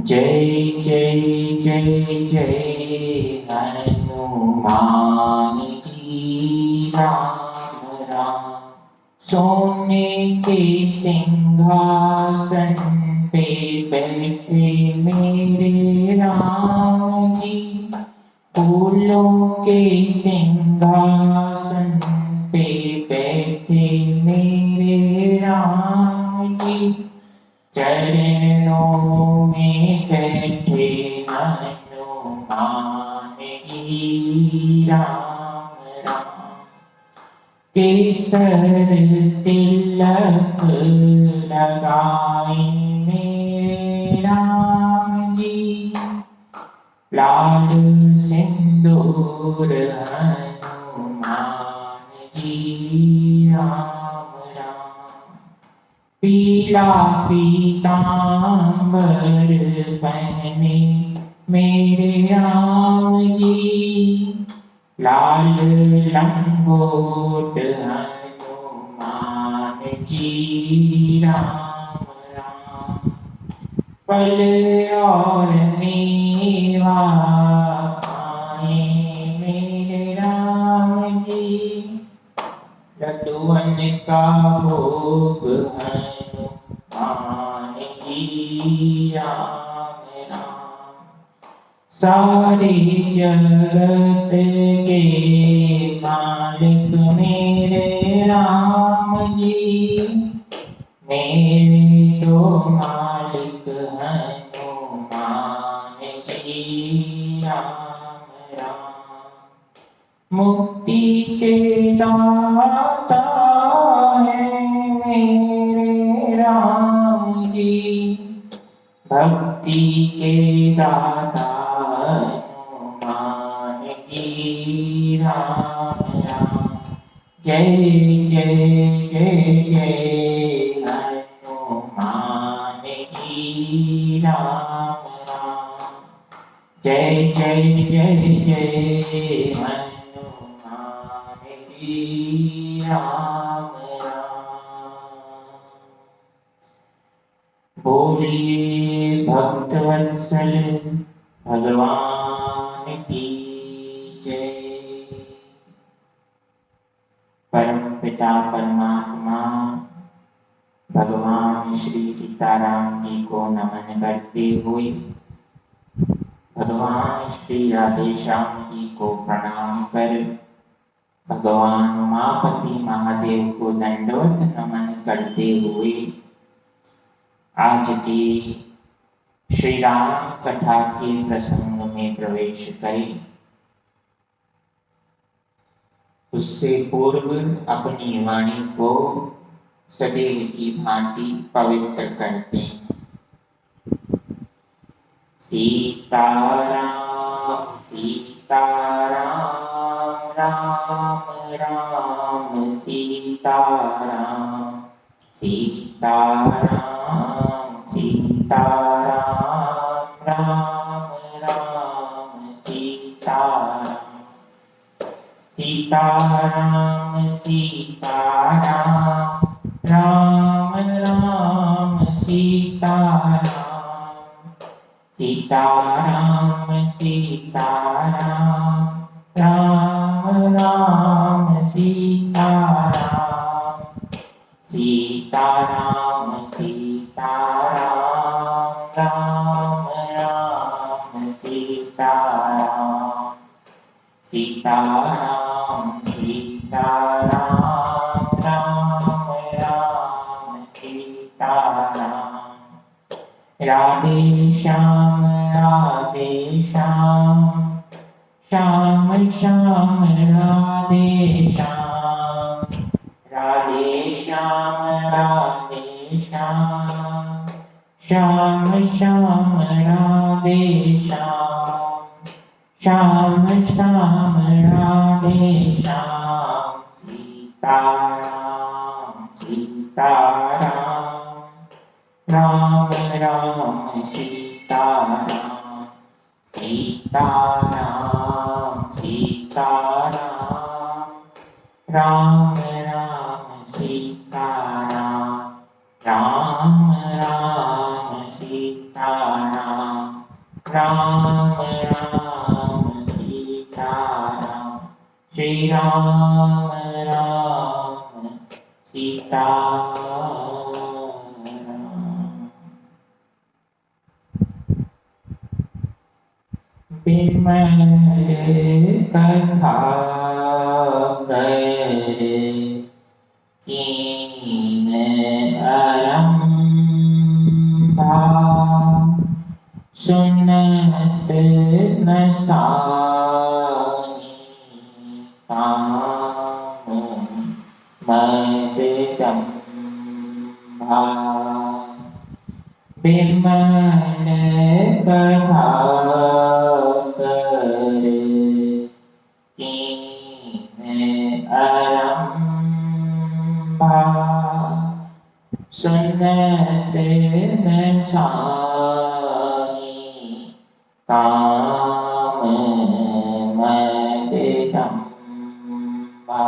जय जय जय जय हनुमान जी। राम राम। सोने के सिंहासन पे बैठे मेरे राम जी। फूलों के सिंहासन पे बैठे मेरे राम जी। चरणों में बैठे हनुमान जी। राम राम। केसर तिलक लगाए मेरे राम जी। लाल सिंदूर हनुमान जी। राम राम। पीला पीतांबर पहने मेरे राम जी। लाल लंगोट हनुमान जी। राम राम। फल और मेवा खाए मेरे राम जी। लड्डूअन का भोग हनुमान जी। राम राम। सारी जगत के मालिक मेरे राम जी। मेरे तो मालिक हनुमान जी। राम राम। मुक्ति के दाता है मेरे राम जी। भक्ति के दाता हनुमान जी। राम राम। जय जय जय जय हनुमान जी। राम राम। जय जय जय जय हनुमान जी। राम राम। बोलिए भक्तवत्सल भगवान की जय। परम पिता परमात्मा भगवान श्री सीताराम जी को नमन करते हुए भगवान श्री राधेश्याम जी को प्रणाम कर भगवान उमापति महादेव को दंडवत नमन करते हुए आज की श्री राम कथा के प्रसंग में प्रवेश करें। उससे पूर्व अपनी वाणी को सदैव की भांति पवित्र करते हैं। सीताराम सीताराम राम राम सीताराम। सीताराम सीताराम राम राम सीताराम। सीताराम सीताराम राम राम सीताराम। सीताराम सीताराम राम राम सीताराम। सीताराम सीताराम राम राम सीताराम। सीताराम सीताराम राम राम सीताराम। राधे श्याम श्याम श्याम राधे श्याम। राधे श्याम श्याम श्याम राधे श्याम। श्याम श्याम राधे श्याम। सीताराम सीताराम राम राम सीताराम। सीताराम सीताराम राम राम सीताराम। राम राम सीताराम। सीताराम। बिमल कथा कर कीन आरंभा, सुनत न सानी काम मद दंभा। बिमल कथा कर कीन आरंभा, सुनत न सानी काम मद दंभा।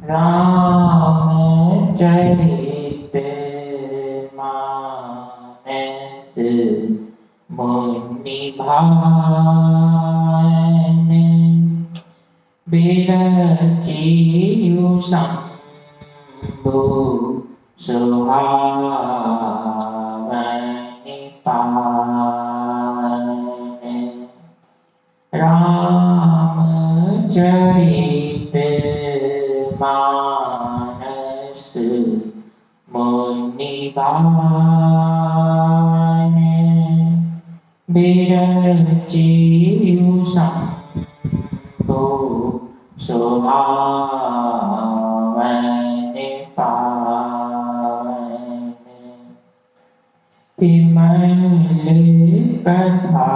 रामचरित मानस मुनि भावन, बिरचियु शंभु सुहावन पावन। रामचरित मानस मुनि भावन, बिरचियु शंभु सुहावन पावन। बिमल कथा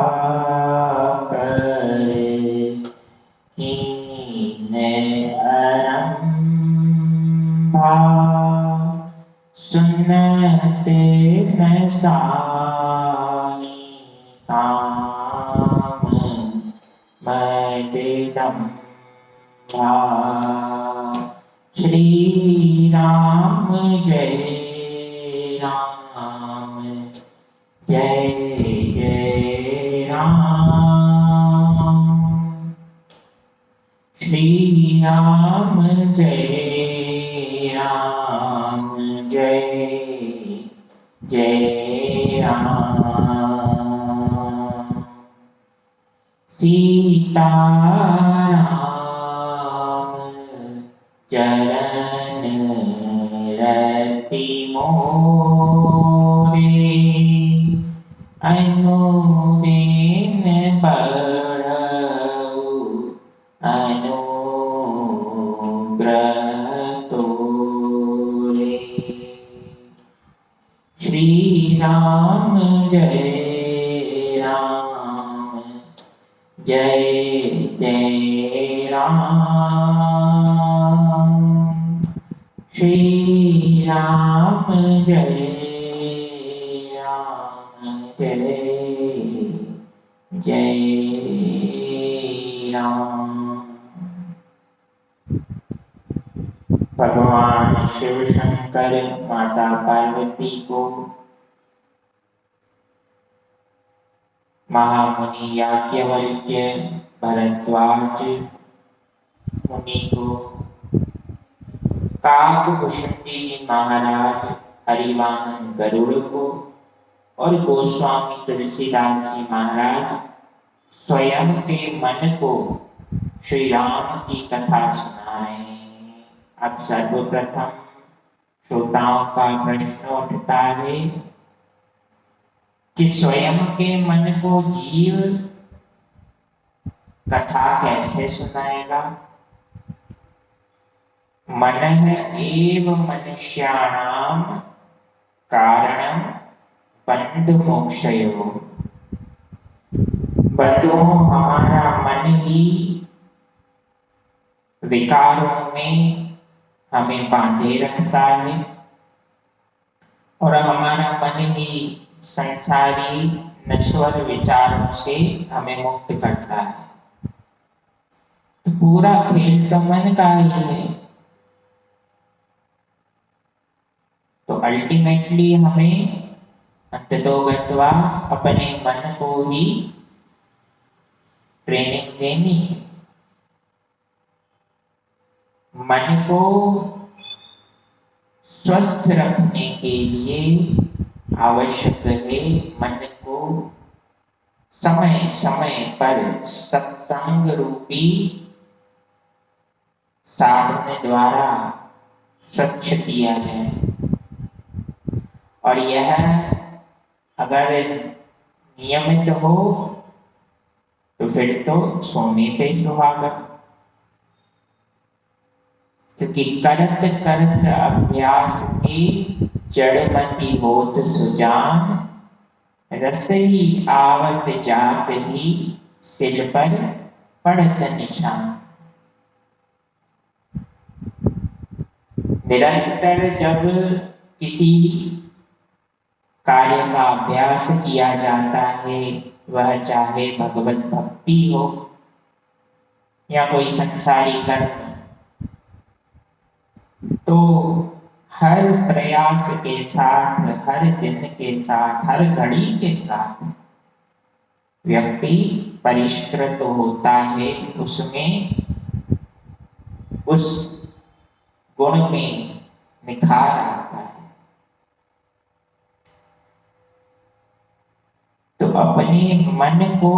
कर कीन आरंभा, सुनत न सानी काम मद दंभा। श्री राम जय राम, जय जय राम। श्री राम जय राम, जय जय राम। सीताराम चरण रति मोरे, अनुदिन बढ़ऊ अनुग्रह तोरे। श्री राम जय राम, जय जय राम। श्री राम जय राम, जय जय राम। भगवान शिव शंकर माता पार्वती को महामुनि याज्ञवल्क्य भरद्वाज मुनि को काकभुषुंडी महाराज हरिवाहन गरुड़ को और गोस्वामी तुलसीदास जी महाराज स्वयं के मन को श्री राम की कथा सुनाए। अब सर्वप्रथम श्रोताओं का प्रश्न उठता है कि स्वयं के मन को जीव कथा कैसे सुनाएगा। मनः एव मनुष्याणाम कारणम बंधमोक्षयोः। बंधु हमारा मन ही विकारों में हमें बांधे रखता है और हमारा मन ही संसारी नश्वर विचारों से हमें मुक्त करता है। तो पूरा खेल तो मन का ही है। तो अल्टीमेटली हमें अंततोगत्वा अपने मन को ही ट्रेनिंग देनी है। मन को स्वस्थ रखने के लिए आवश्यक है मन को समय समय पर सत्संग रूपी साधन द्वारा स्वच्छ किया जाए। और यह अगर नियमित हो तो फिर तो सोने पे सुहागा, क्योंकि करत करत अभ्यास की जड़मती होत सुजान, रसई आवत जात ही सिर पर पड़त निशान। निरंतर जब किसी कार्य का अभ्यास किया जाता है, वह चाहे भगवत भक्ति हो या कोई संसारी कर्म, तो हर प्रयास के साथ, हर दिन के साथ, हर घड़ी के साथ व्यक्ति परिष्कृत होता है, उसमें उस गुण में निखार आता है। तो अपने मन को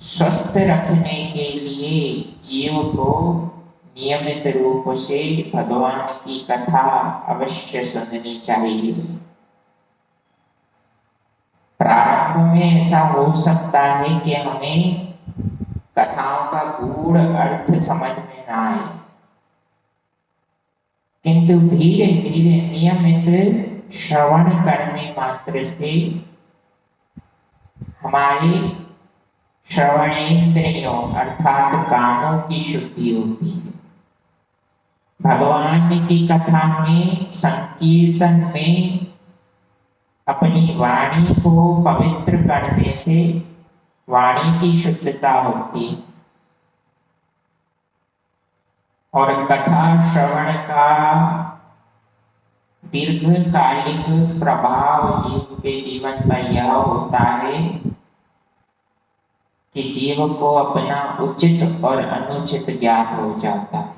स्वस्थ रखने के लिए जीव को नियमित रूप से भगवान की कथा अवश्य सुननी चाहिए। प्रारंभ में ऐसा हो सकता है कि हमें कथाओं का गूढ़ अर्थ समझ में ना आए, किंतु धीरे धीरे नियमित श्रवण करने मात्र से हमारे श्रवणेन्द्रियों अर्थात कानों की शुद्धि होती है। भगवान की कथा में, संकीर्तन में अपनी वाणी को पवित्र करने से वाणी की शुद्धता होती है और कथा श्रवण का दीर्घकालिक प्रभाव जीव के जीवन पर यह होता है कि जीव को अपना उचित और अनुचित ज्ञात हो जाता है।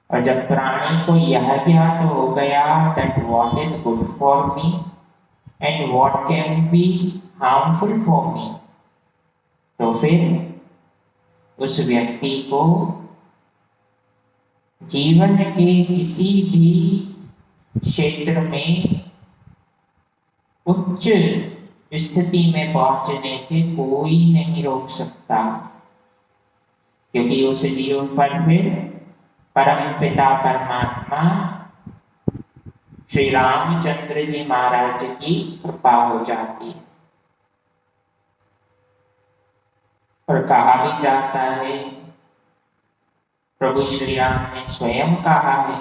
और जब प्राणी को यह ज्ञात हो गया that what is good for me and what can be harmful for me, तो फिर उस व्यक्ति को जीवन के किसी भी क्षेत्र में उच्च स्थिति में पहुंचने से कोई नहीं रोक सकता, क्योंकि उस जीव पर फिर परम पिता परमात्मा श्री रामचंद्र जी महाराज की कृपा हो जाती है। और कहा भी जाता है, प्रभु श्री राम ने स्वयं कहा है,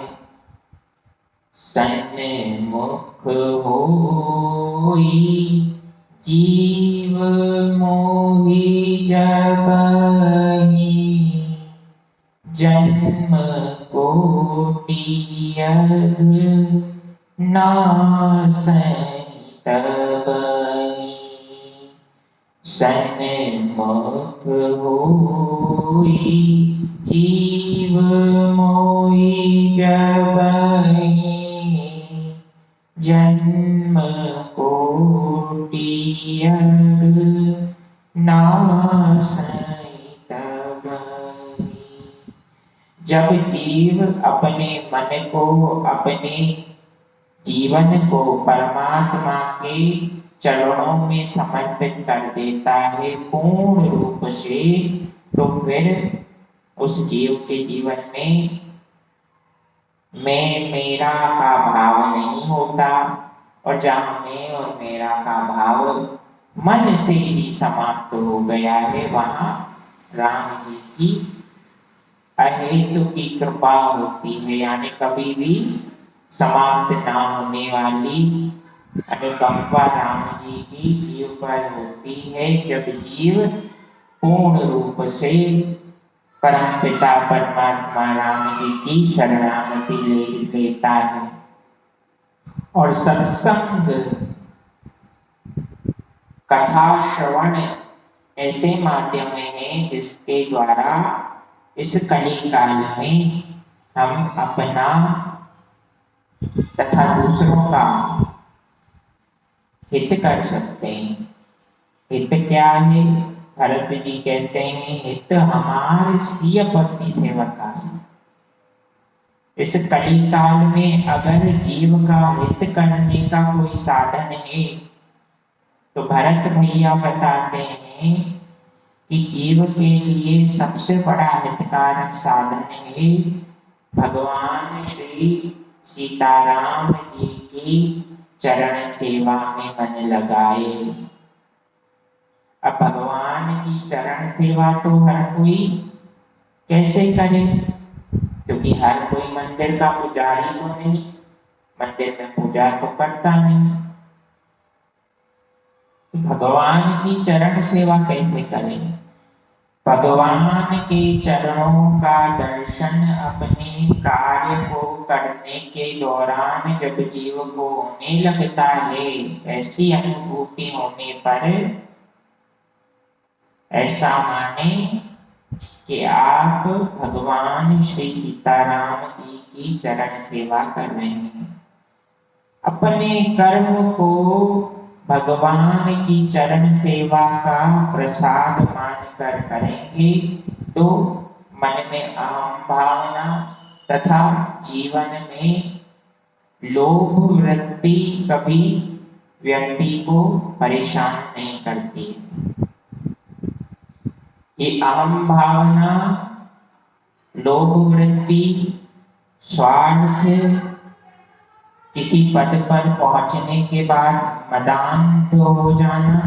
सन्मुख होई जीव मोहि जबहि, जन्म कोटि यद् नासै तबहि। सन्मुख होई जीव मोहि जबहि, जन्म कोटि यद् नासै तबहि। जब जीव अपने मन को, अपने जीवन को परमात्मा के चरणों में समर्पित कर देता है पूर्ण रूप से, तो फिर उस जीव के जीवन में मैं मेरा का भाव नहीं होता, और जहाँ मैं और मेरा का भाव मन से ही समाप्त हो गया है, वहाँ राम जी की अहेतु की कृपा होती है, यानी कभी भी समाप्त ना होने वाली अनुकंपा राम जी की जीव पर होती है, जब जीव पूर्ण रूप से परम पिता परमात्मा राम जी की शरणागति लेता है। और सत्संग, कथा श्रवण ऐसे माध्यम है जिसके द्वारा इस कली काल में हम अपना तथा दूसरों का हित कर सकते हैं। हित क्या है? भरत जी कहते हैं, हित हमारे सिय पति सेवका है। इस कली काल में अगर जीव का हित करने का कोई साधन है तो भरत भैया बताते हैं कि जीव के लिए सबसे बड़ा हितकारक साधन है भगवान श्री सीताराम जी की चरण सेवा में मन लगाए। अब भगवान की चरण सेवा तो हर कोई कैसे करे, क्योंकि हर कोई मंदिर का पुजारी तो नहीं, मंदिर में पूजा तो करता नहीं। भगवान की चरण सेवा कैसे करें? भगवान के चरणों का दर्शन अपने कार्य को करने के दौरान जब जीव को होने लगता है, ऐसी अनुभूति होने पर ऐसा माने कि आप भगवान श्री सीताराम जी की चरण सेवा कर रहे हैं। अपने कर्म को भगवान की चरण सेवा का प्रसाद मानकर करेंगे तो मन में अहम भावना तथा जीवन में लोभ वृत्ति कभी व्यक्ति को परेशान नहीं करती। ये अहम भावना, लोभ वृत्ति, स्वार्थ, किसी पद पर पहुंचने के बाद मदान्ध हो जाना,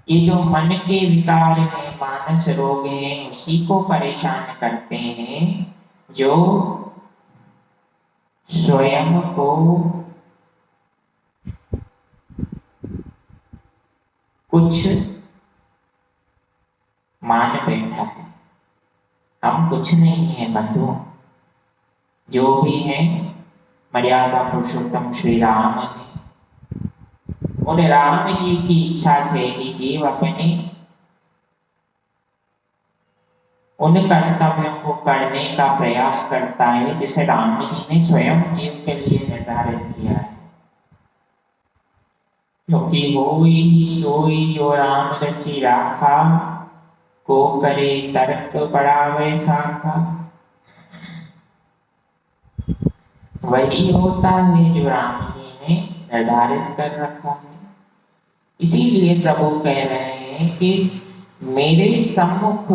ये जो मन के विकार हैं, मानस रोग हैं, उसी को परेशान करते हैं जो स्वयं को कुछ मान बैठा है। हम कुछ नहीं है बंधु, जो भी है मर्यादा पुरुषोत्तम श्री राम है। उन राम जी की इच्छा से ही जीव अपने उन कर्तव्यों को करने का प्रयास करता है जिसे राम जी ने स्वयं जीव के लिए निर्धारित किया है। क्योंकि होई सोई जो राम रचि राखा, को करे तर्क बढ़ावे शाखा। वही होता है जो राम जी ने निर्धारित कर रखा है। इसीलिए प्रभु कह रहे हैं कि मेरे सम्मुख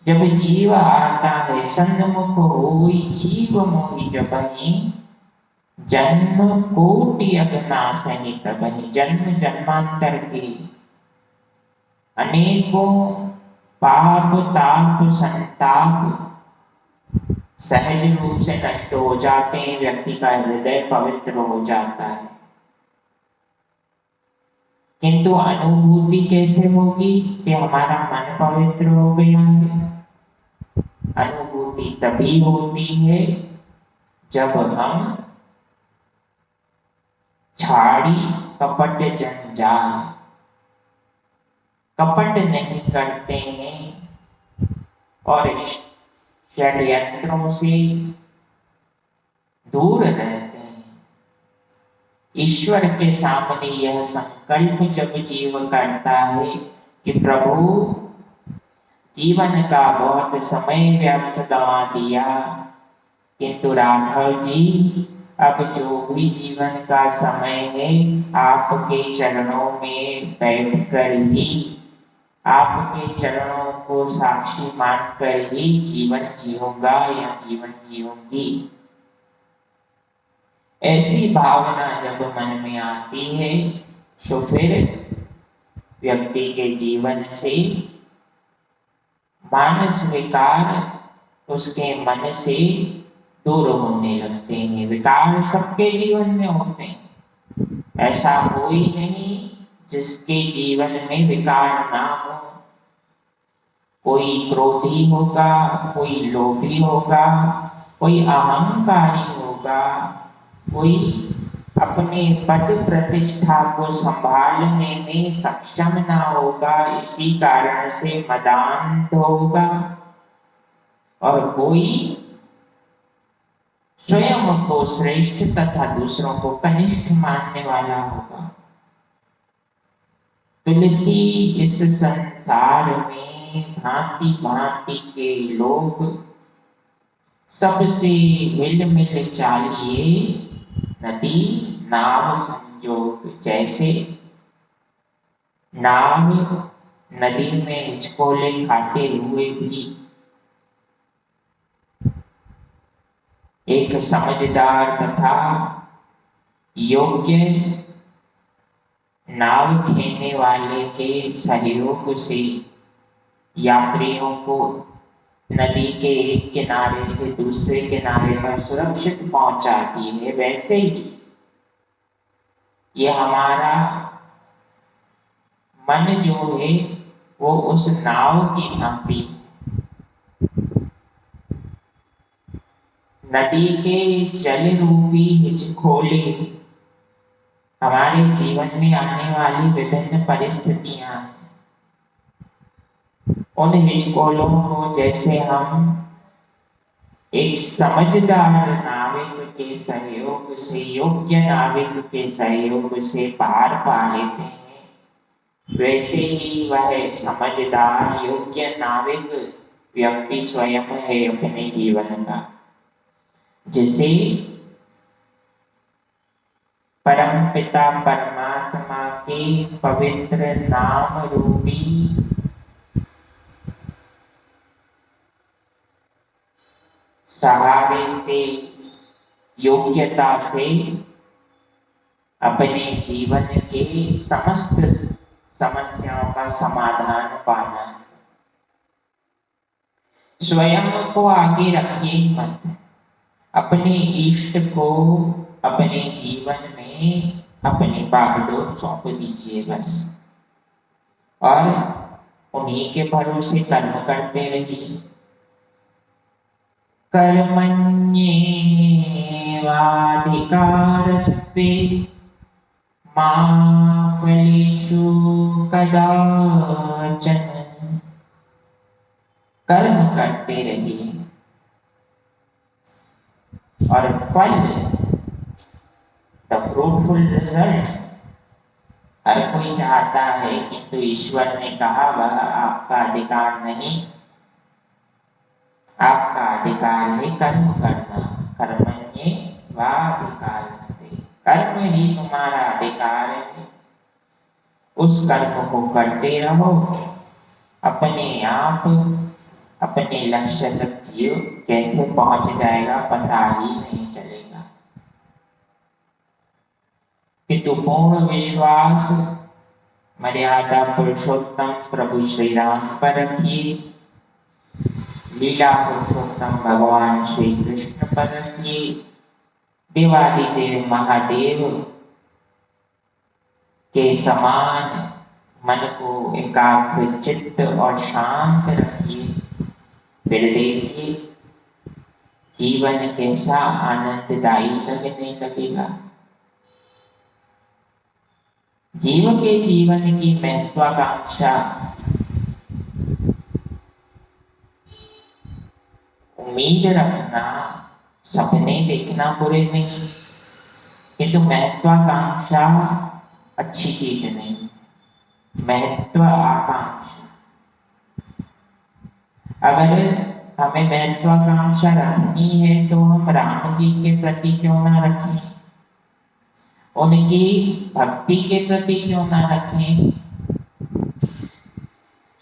जब जीव आता है, सन्मुख होई जीव मोहि जबहि, जन्म कोटि अगनासहि तबहि। जन्म जन्मांतर के अनेकों पाप ताप संताप सहज रूप से नष्ट हो जाते हैं, व्यक्ति का हृदय पवित्र हो जाता है। किंतु अनुभूति कैसे होगी कि हमारा मन पवित्र हो गया है? अनुभूति तभी होती है जब हम छाड़ी कपट जंजाल, कपट नहीं करते हैं और षड्यंत्रों से दूर रहते हैं। ईश्वर के सामने यह संकल्प जब जीव करता है कि प्रभु जीवन का बहुत समय व्यर्थ गंवा दिया, किंतु राघव जी अब जो भी जीवन का समय है आपके चरणों में बैठकर ही, आपके चरणों को साक्षी मानकर ही जीवन जीऊंगा या जीवन जीऊंगी। ऐसी भावना जब मन में आती है तो फिर व्यक्ति के जीवन से मानस विकार उसके मन से दूर होने लगते हैं। विकार सबके जीवन में होते हैं, ऐसा कोई नहीं जिसके जीवन में विकार ना हो। कोई क्रोधी होगा, कोई लोभी होगा, कोई अहंकारी होगा, कोई अपने पद प्रतिष्ठा को संभालने में सक्षम ना होगा, इसी कारण से मदान्ध होगा। और कोई स्वयं को श्रेष्ठ तथा दूसरों को कनिष्ठ मानने वाला होगा। तुलसी इस संसार में भांति भांति के लोग सबसे हिल मिल चालिए नदी नाव संजोग। जैसे नाव नदी में हिचकोले खाते हुए भी एक समझदार तथा योग्य नाव खेने वाले के सहयोग से यात्रियों को नदी के एक किनारे से दूसरे किनारे पर सुरक्षित पहुंचाती है, वैसे ही ये हमारा मन जो है वो उस नाव की भांति नदी के जल रूपी हिचकोले हमारे जीवन में आने वाली विभिन्न परिस्थितियां हैं। उन हिचकोलों को जैसे हम एक समझदार नाविक के सहयोग से, योग्य नाविक के सहयोग से पार पा लेते हैं, वैसे ही वह समझदार योग्य नाविक व्यक्ति स्वयं है अपने जीवन का, जिसे परमपिता परमात्मा के पवित्र नाम रूपी सहारे से, योग्यता से अपने जीवन के समस्त समस्याओं का समाधान पाना है। स्वयं को आगे रखिए मत, अपने इष्ट को अपने जीवन में अपनी बागडोर सौंप दीजिए बस, और उन्हीं के भरोसे कर्म करते रहिए। कर्मण्येवाधिकारस्ते मा फलेषु कदाचन। कर्म करते रहिए और फल, द फ्रूटफुल रिजल्ट हर कोई चाहता है, किंतु ईश्वर ने कहा वह आपका अधिकार नहीं। आपका अधिकार है कर्म करना। कर्मण्येवाधिकारस्ते, कर्म ही तुम्हारा अधिकार है। उस कर्म को करते रहो, अपने आप अपने लक्ष्य तक जियो। कैसे पहुंच जाएगा पता ही नहीं चलेगा, किंतु पूर्ण विश्वास मर्यादा पुरुषोत्तम प्रभु श्री राम पर रखिए, लीला पुरुषोत्तम भगवान श्री कृष्ण पर रखिए, देवादिदेव महादेव के समान मन को एकाग्र चित्त और शांत रखिए। फिर देखिए जीवन कैसा आनंददायी लगने लगेगा। जीव के जीवन की महत्वाकांक्षा उम्मीद रखना, सपने देखना बुरे नहीं, किंतु महत्वाकांक्षा अच्छी चीज नहीं। महत्वाकांक्षा, अगर हमें महत्वाकांक्षा रखनी है तो हम राम जी के प्रति क्यों ना रखें, उनकी भक्ति के प्रति क्यों ना रखें,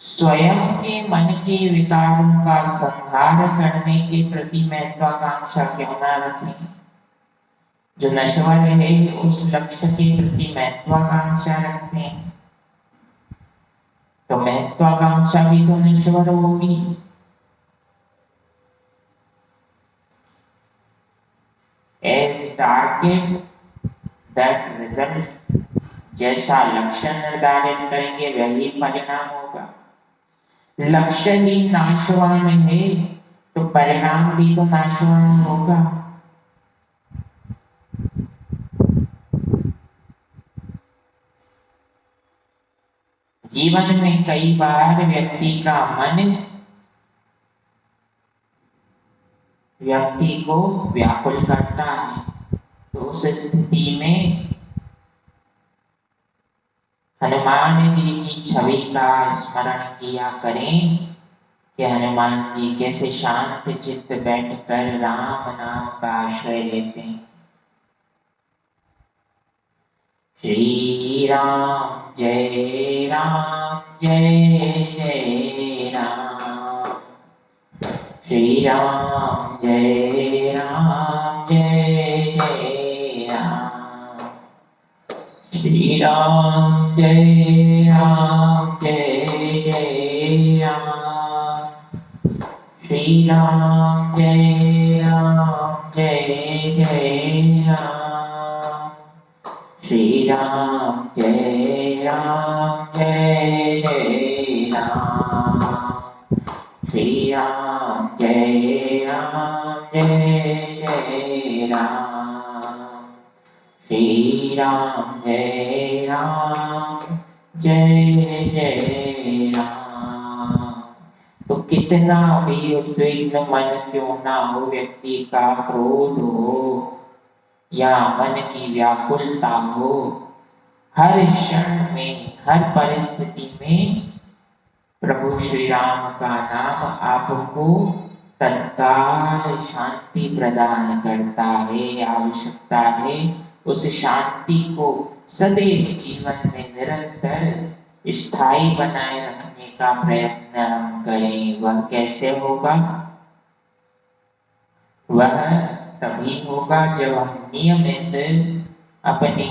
स्वयं के मन के विकारों का संहार करने के प्रति महत्वाकांक्षा क्यों ना रखें। जो नश्वर है उस लक्ष्य के प्रति महत्वाकांक्षा रखते हैं, तो महत्वाकांक्षा भी तो नश्वर होगी। As target that result, जैसा लक्ष्य निर्धारित करेंगे वही परिणाम होगा। लक्ष्य ही नाशवान है तो परिणाम भी तो नाशवान होगा। जीवन में कई बार व्यक्ति का मन व्यक्ति को व्याकुल करता है। तो उस स्थिति में हनुमान जी की छवि का स्मरण किया करें कि हनुमान जी कैसे शांत चित्त बैठकर राम नाम का आश्रय लेते हैं। श्री राम जय जय राम। श्री राम जय जय राम। श्री राम जय जय राम। श्री राम जय जय राम। श्री राम जय जय राम। श्री राम जय जय राम। श्री राम जय राम। तो कितना भी उद्विग्न मन क्यों ना हो, व्यक्ति का क्रोध हो या मन की व्याकुलता हो, हर क्षण में, हर परिस्थिति में प्रभु श्री राम का नाम आपको तत्काल शांति प्रदान करता है। आवश्यकता है उस शांति को सदैव जीवन में निरंतर स्थायी बनाए रखने का प्रयत्न हम करें। वह कैसे होगा? वह तभी होगा जब हम नियमित अपने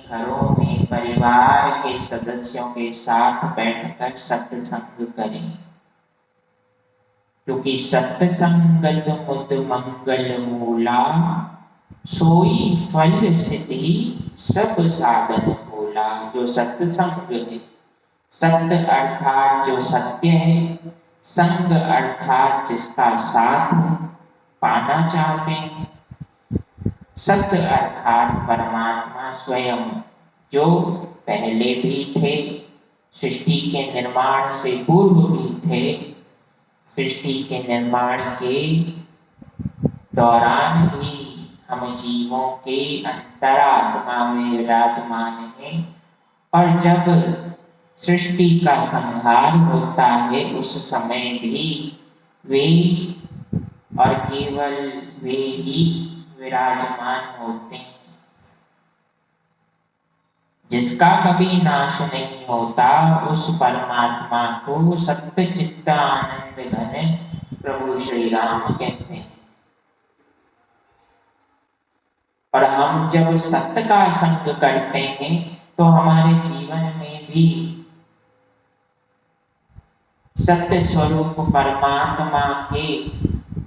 घरों में परिवार के सदस्यों के साथ बैठकर सत्संग करें, क्योंकि सत्संगत मुद मंगल मूला, सोई फल सिद्धि सब साधन भोला। जो सत्संग है, सत्य अर्थात जो सत्य है, संग अर्थात जिसका साथ पाना चाहते हैं, सत्य अर्थात परमात्मा स्वयं जो पहले भी थे, सृष्टि के निर्माण से पूर्व भी थे, सृष्टि के निर्माण के दौरान भी हम जीवों के अंतरात्मा में विराजमान हैं, और जब सृष्टि का संहार होता है उस समय भी वे और केवल वे ही विराजमान होते हैं। जिसका कभी नाश नहीं होता, उस परमात्मा को सत्य चित्त आनंद घन प्रभु श्री राम कहते हैं। और हम जब सत्य का संग करते हैं तो हमारे जीवन में भी सत्य स्वरूप परमात्मा के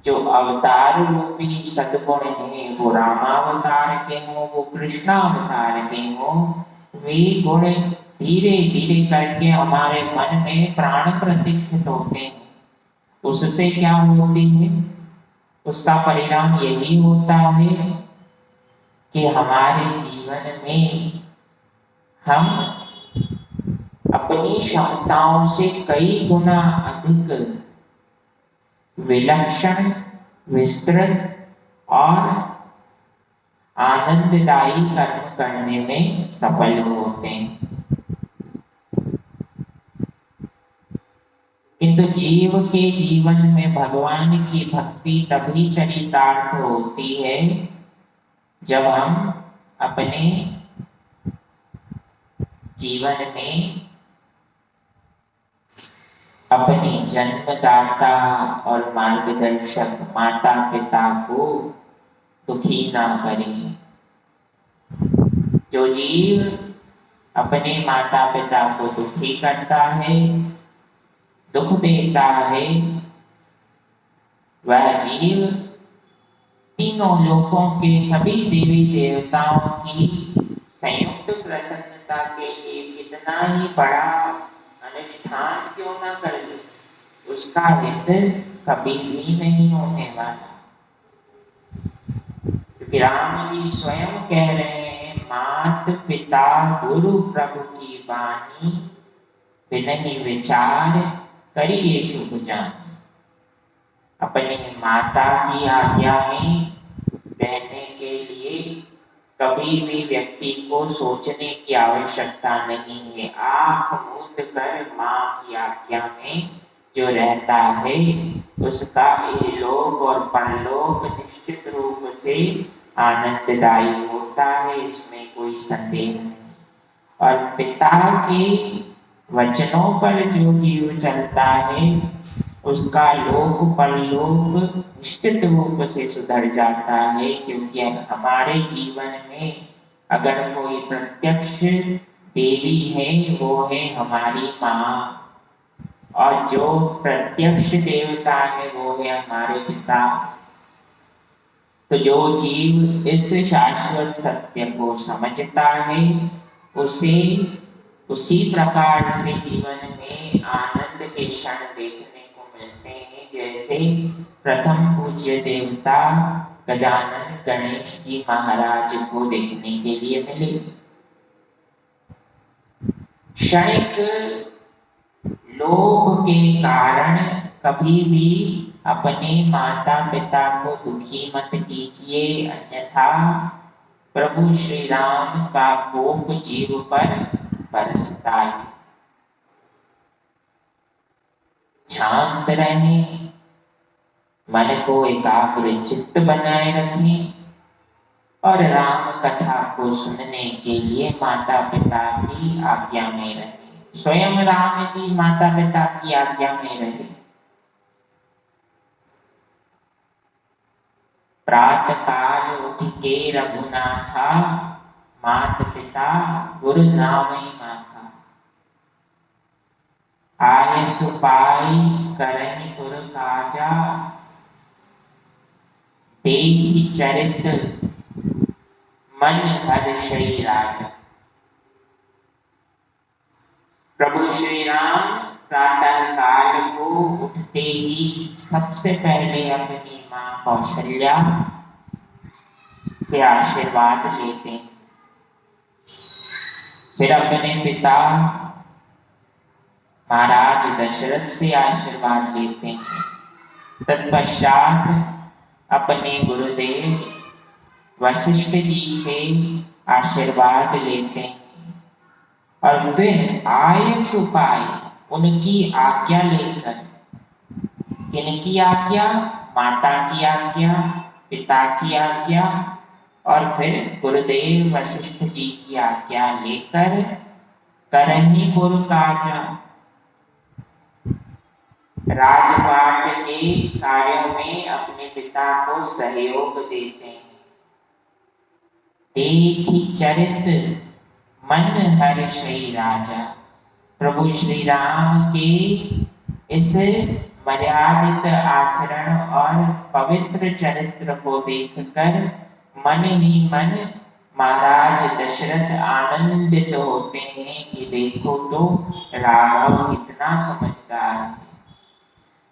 जो अवतार रूपी सद्गुण हैं, वो रामावतार के हों, वो कृष्णावतार के हों, वे गुण धीरे धीरे करके हमारे मन में प्राण प्रतिष्ठित होते हैं। उससे क्या होती है? उसका परिणाम यही होता है कि हमारे जीवन में हम अपनी क्षमताओं से कई गुना अधिक विलक्षण, विस्तृत और आनंददायी कर्म करने में सफल होते हैं। किंतु जीव के जीवन में भगवान की भक्ति तभी चरितार्थ होती है जब हम अपने जीवन में अपने जन्मदाता और मार्गदर्शक माता पिता को दुखी ना करें। जो जीव अपने माता पिता को दुखी करता है, दुख देता है, वह जीव तीनों लोकों के सभी देवी देवताओं की संयुक्त प्रसन्नता के लिए कितना ही बड़ा अनुष्ठान क्यों न कर ले, उसका हित कभी भी नहीं होने वाला। क्योंकि राम जी स्वयं कह रहे हैं, मात पिता गुरु प्रभु की वाणी, बिनहि विचार करिए शुभ जानी। अपनी माता की आज्ञा में रहने के लिए कभी भी व्यक्ति को सोचने की आवश्यकता नहीं है। आँख मूंद कर माँ की आज्ञा में जो रहता है उसका इहलोक और परलोक निश्चित रूप से आनंददायी होता है, इसमें कोई संदेह नहीं। और पिता के वचनों पर जो जीव चलता है उसका लोक परलोक निश्चित रूप से सुधर जाता है, क्योंकि हमारे जीवन में अगर कोई प्रत्यक्ष देवी है वो है हमारी माँ, और जो प्रत्यक्ष देवता है वो है हमारे पिता। तो जो जीव इस शाश्वत सत्य को समझता है उसे उसी प्रकार से जीवन में आनंद के क्षण देखने को मिलते हैं, जैसे प्रथम पूज्य देवता गजानन गणेश जी महाराज को देखने के लिए मिले। क्षणिक लोभ के कारण कभी भी अपने माता पिता को दुखी मत कीजिए, अन्यथा प्रभु श्री राम का कोप जीव पर बरसता है। शांत रहें, मन को एकाग्र चित्त बनाए रखें और राम कथा को सुनने के लिए माता पिता की आज्ञा में रहें। स्वयं राम जी माता पिता की आज्ञा में रहे। प्रातः काल उठ के रघुनाथा, मात पिता गुरु नामई माथा। आय सुपाई करहि पुर काजा, देखि चरित मन हर्षई राजा। प्रभु श्री राम प्रातः काल को उठते ही सबसे पहले अपनी माँ कौशल्या से आशीर्वाद लेते हैं, फिर अपने पिता महाराज दशरथ से आशीर्वाद लेते हैं, तत्पश्चात अपने गुरुदेव वशिष्ठ जी से आशीर्वाद लेते हैं और फिर आय सुपाई उनकी आज्ञा लेकर, किनकी आज्ञा? माता की आज्ञा, पिता की आज्ञा और फिर गुरुदेव वशिष्ठ जी की आज्ञा लेकर करहि गुरु काजा, राजपाट के कार्यों में अपने पिता को सहयोग देते हैं। देखि चरित मन हर्षई राजा, प्रभु श्री राम के इस मर्यादित आचरण और पवित्र चरित्र को देखकर मन ही मन महाराज दशरथ आनंदित होते हैं कि देखो तो राघव कितना समझदार है।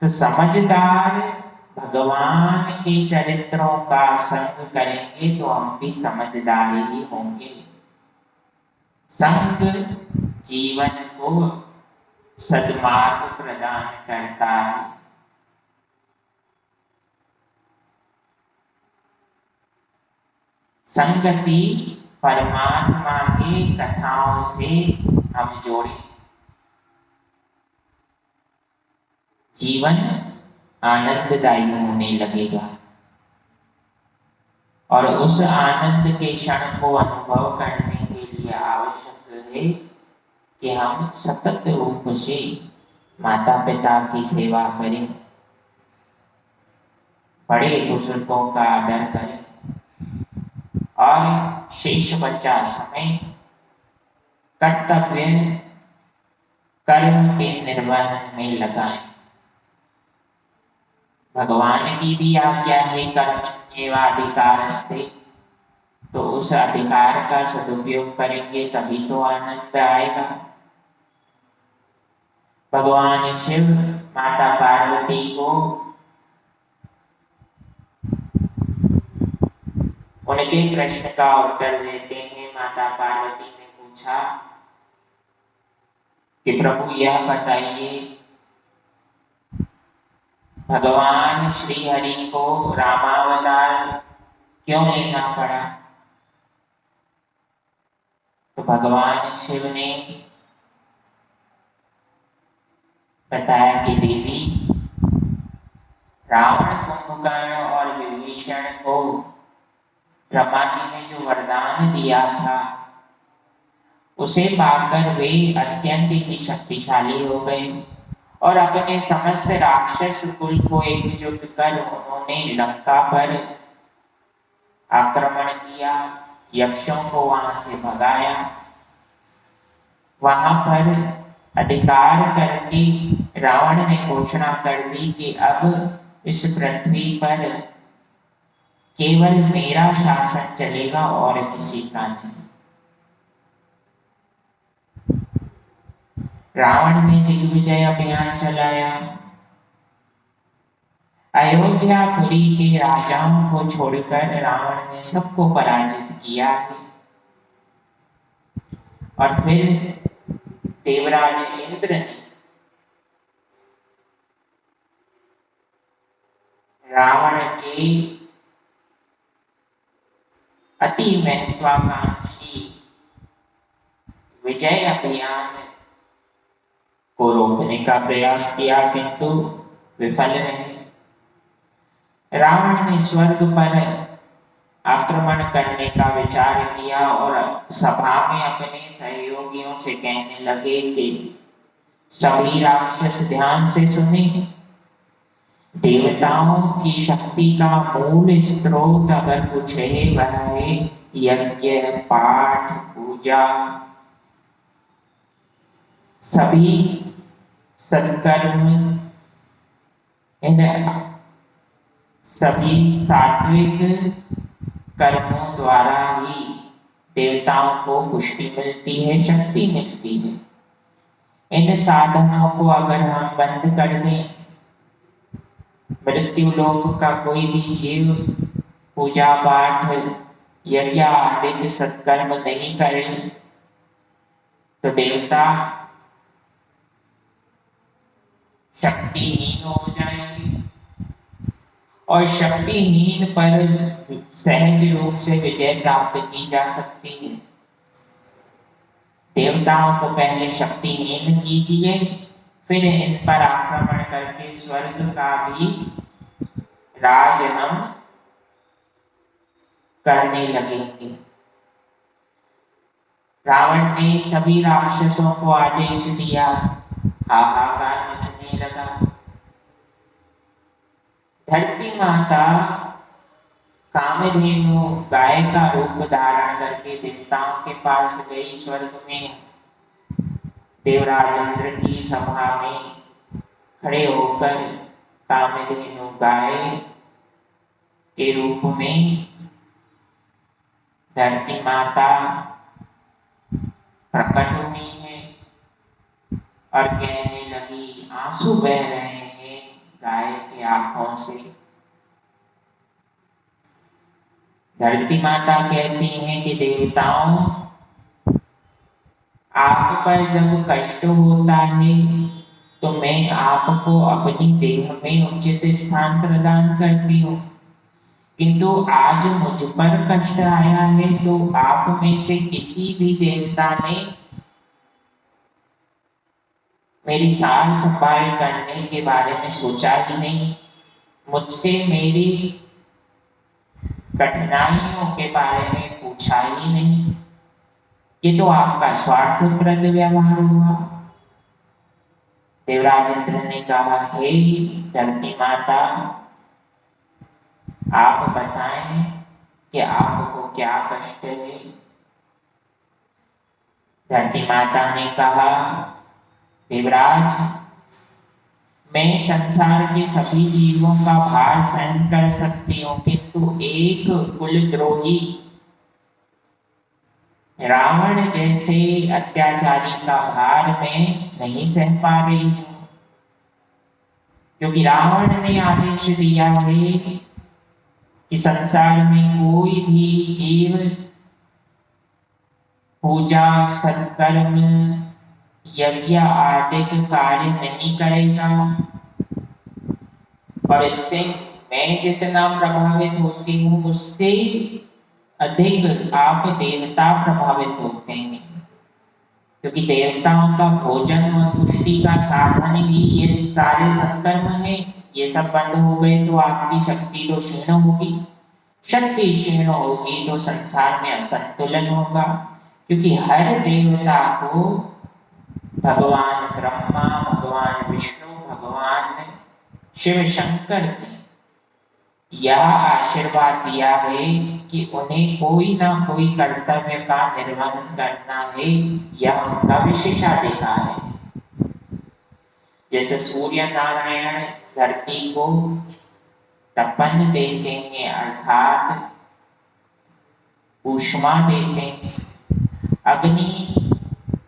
तो समझदार भगवान के चरित्रों का संग करेंगे तो हम भी समझदार ही होंगे। संग जीवन को सद्मार्ग प्रदान करता है। संगति परमात्मा के कथाओं से हम जोड़े, जीवन आनंददायी होने लगेगा और उस आनंद के क्षण को अनुभव करने के लिए आवश्यक है कि हम सतत रूप से माता पिता की सेवा करें, बड़े बुजुर्गों का आदर करें और शेष बचा समय कर्तव्य कर्म के निर्वहन में लगाएं। भगवान की भी आज्ञा है कर्मण्येवाधिकारस्ते, तो उस अधिकार का सदुपयोग करेंगे तभी तो आनंद आएगा। भगवान शिव माता पार्वती को उनके प्रश्न का उत्तर देते हैं। माता पार्वती ने पूछा कि प्रभु यह बताइए भगवान श्री हरि को रामावतार क्यों लेना पड़ा? तो भगवान शिव ने बताया कि देवी, रावण, कुंभकर्ण और विभीषण को ब्रह्मा जी ने जो वरदान दिया था उसे पाकर वे अत्यंत ही शक्तिशाली हो गए और अपने समस्त राक्षस कुल को एकजुट कर उन्होंने लंका पर आक्रमण किया, यक्षों को वहां से भगाया। वहां पर अधिकार करके रावण ने घोषणा कर दी कि अब इस पृथ्वी पर केवल मेरा शासन चलेगा और किसी का नहीं। रावण ने दिग्विजय अभियान चलाया, अयोध्यापुरी के राजाओं को छोड़कर रावण ने सबको पराजित किया है। और फिर देवराज इंद्र ने रावण के अति महत्वाकांक्षी विजय अभियान को रोकने का प्रयास किया, किंतु विफल रहे। रावण ने स्वर्ग पर आक्रमण करने का विचार किया और सभा में अपने सहयोगियों से कहने लगे कि सभी राक्षस ध्यान से सुने, देवताओं की शक्ति का मूल स्रोत अगर कुछ है वह है यज्ञ, पाठ, पूजा। सभी सत्कर्म, इन सभी सात्विक कर्मों द्वारा ही देवताओं को पुष्टि मिलती है, शक्ति मिलती है। इन साधनों को अगर हम बंद कर दें, मृत्यु लोक का कोई भी जीव पूजा पाठ यज्ञ आदि सत्कर्म नहीं करे तो देवता शक्तिहीन हो जाएंगे और शक्तिहीन पर सहज रूप से विजय प्राप्त की जा सकती है। देवताओं को पहले शक्तिहीन कीजिए, फिर इन पर आक्रमण करके स्वर्ग का भी राज हम करने लगेंगे। रावण ने सभी राक्षसों को आदेश दिया, हाहाकार मचने लगा। धरती माता कामधेनु गाय का रूप धारण करके देवताओं के पास गई स्वर्ग में। देवराज इंद्र की सभा में खड़े होकर कामधेनु गाय के रूप में धरती माता प्रकट हुई है और कहने लगी, आंसू बह रहे हैं गाय की आंखों से। धरती माता कहती हैं कि देवताओं, आप पर जब कष्ट होता है तो मैं आपको अपनी देह में उचित स्थान प्रदान करती हूँ, किंतु आज मुझ पर कष्ट आया है तो आप में से किसी भी देवता ने मेरी सार संभाल करने के बारे में सोचा ही नहीं, मुझसे मेरी कठिनाइयों के बारे में पूछा ही नहीं। ये तो आपका स्वार्थप्रद व्यवहार हुआ। देवराज इंद्र ने कहा, हे धरती माता, आप बताएं कि आपको क्या कष्ट है। धरती माता ने कहा, देवराज, मैं संसार के सभी जीवों का भार सहन कर सकती हूँ, किंतु एक कुलद्रोही रावण जैसे अत्याचारी का भार मैं नहीं सह पा रही हूँ, क्योंकि रावण ने आदेश दिया है कि संसार में कोई भी जीव पूजा, सत्कर्म, यज्ञ आदि कार्य नहीं करेगा और इससे मैं जितना प्रभावित होती हूँ उससे अधिक आप देवता प्रभावित होते हैं, क्योंकि देवताओं का भोजन और पुष्टि का साधन ही ये सारे सत्कर्म हैं। ये सब बंद हो गए तो आपकी शक्ति तो क्षीण होगी, शक्ति क्षीण होगी तो संसार में असंतुलन होगा, क्योंकि हर देवता को भगवान ब्रह्मा, भगवान विष्णु, भगवान शिव शंकर ने यह आशीर्वाद दिया है कि उन्हें कोई ना कोई कर्तव्य का निर्वहन करना है, यह उनका विशेषाधिकार है। जैसे सूर्य नारायण धरती को तपन देते हैं अर्थात ऊष्मा देते हैं, अग्नि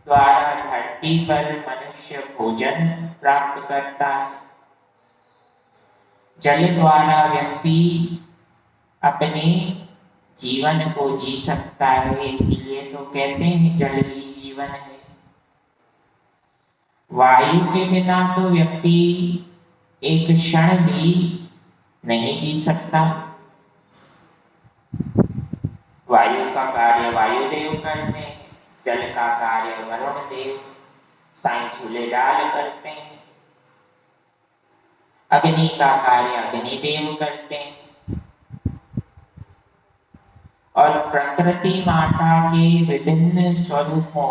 द्वारा धरती पर मनुष्य भोजन प्राप्त करता है, जल द्वारा व्यक्ति अपने जीवन को जी सकता है, इसलिए तो कहते हैं जल ही जीवन है। वायु के बिना तो व्यक्ति एक क्षण भी नहीं जी सकता। वायु का कार्य वायुदेव करते हैं, जल का कार्य वरुण देव साईं झूलेलाल करते हैं, अग्नि का कार्य अग्निदेव करते हैं, और प्रकृति माता के विभिन्न स्वरूपों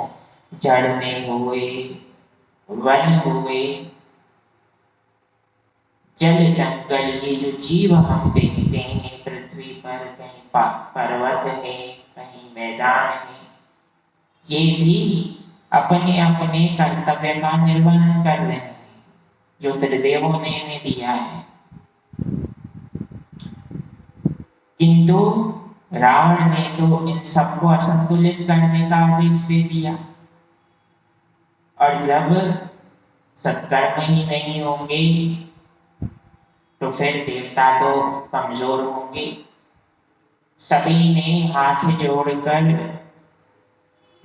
जड़ में हुए, वन हुए, जल जंगल, ये जो जीव हम देखते हैं पृथ्वी पर, कहीं पर्वत है, कहीं मैदान है, ये भी अपने अपने कर्तव्य का निर्वहन कर रहे हैं जो त्रिदेवों ने इन्हें दिया है। किंतु रावण ने तो इन सबको असंतुलित करने का आदेश दे दिया, और जब सत्कर्म ही नहीं होंगे तो फिर देवता तो कमजोर होंगे। सभी ने हाथ जोड़कर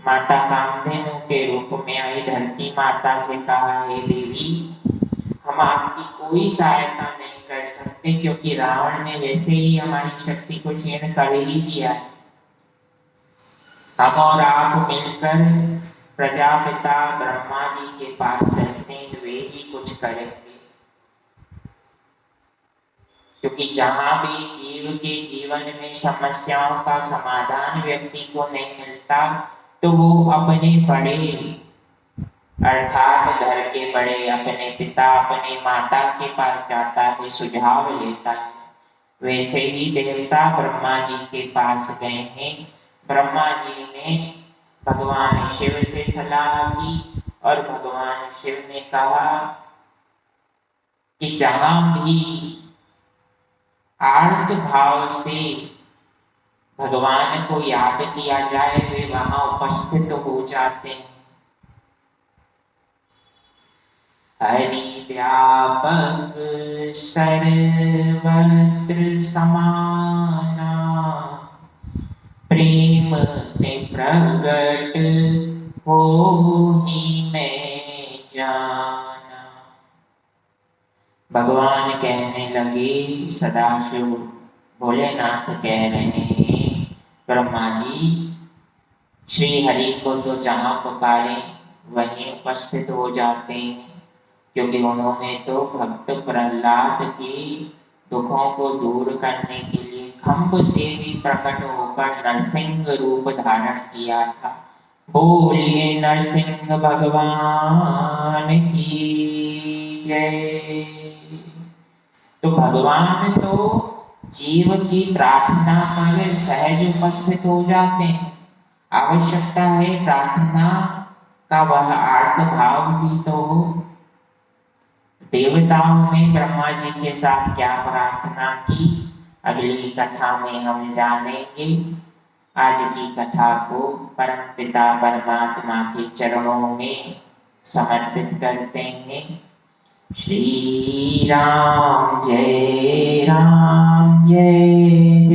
माता कामधेनु के रूप में आई धरती माता से कहा, हे देवी, हम आपकी कोई सहायता नहीं कर सकते, क्योंकि रावण ने वैसे ही हमारी शक्ति को क्षीण कर ही दिया है। हम और आप मिलकर प्रजापिता ब्रह्मा जी के पास चलते हैं, वे ही कुछ करेंगे, क्योंकि जहाँ भी जीव के जीवन में समस्याओं का समाधान व्यक्ति को नहीं मिलता तो वो अपने बड़े अर्थात घर के बड़े, अपने पिता, अपने माता के पास जाता है, सुझाव लेता है। वैसे ही देवता ब्रह्मा जी के पास गए हैं। ब्रह्मा जी ने भगवान शिव से सलाह की और भगवान शिव ने कहा कि जहाँ भी आर्त भाव से भगवान को याद किया जाए वे वहां उपस्थित हो जाते हैं। हरि व्यापक सर्वत्र समाना, प्रेम ते प्रगट हो ही मैं जाना। भगवान कहने लगे, सदाशिव भोलेनाथ कह रहे हैं, ब्रह्मा जी श्री हरि को तो जहाँ पुकारे वहीं उपस्थित हो जाते हैं, क्योंकि उन्होंने तो भक्त प्रहलाद के दुखों को दूर करने के लिए खम्भ से भी प्रकट होकर नरसिंह रूप धारण किया था। बोलिए नरसिंह भगवान की जय। तो भगवान तो जीव की प्रार्थना पर सहज उपस्थित हो जाते हैं। आवश्यकता है प्रार्थना का वह आर्त भाव भी तो हो। देवताओं ने ब्रह्मा जी के साथ क्या प्रार्थना की, अगली कथा में हम जानेंगे। आज की कथा को परम पिता परमात्मा के चरणों में समर्पित करते हैं। श्री राम जय जय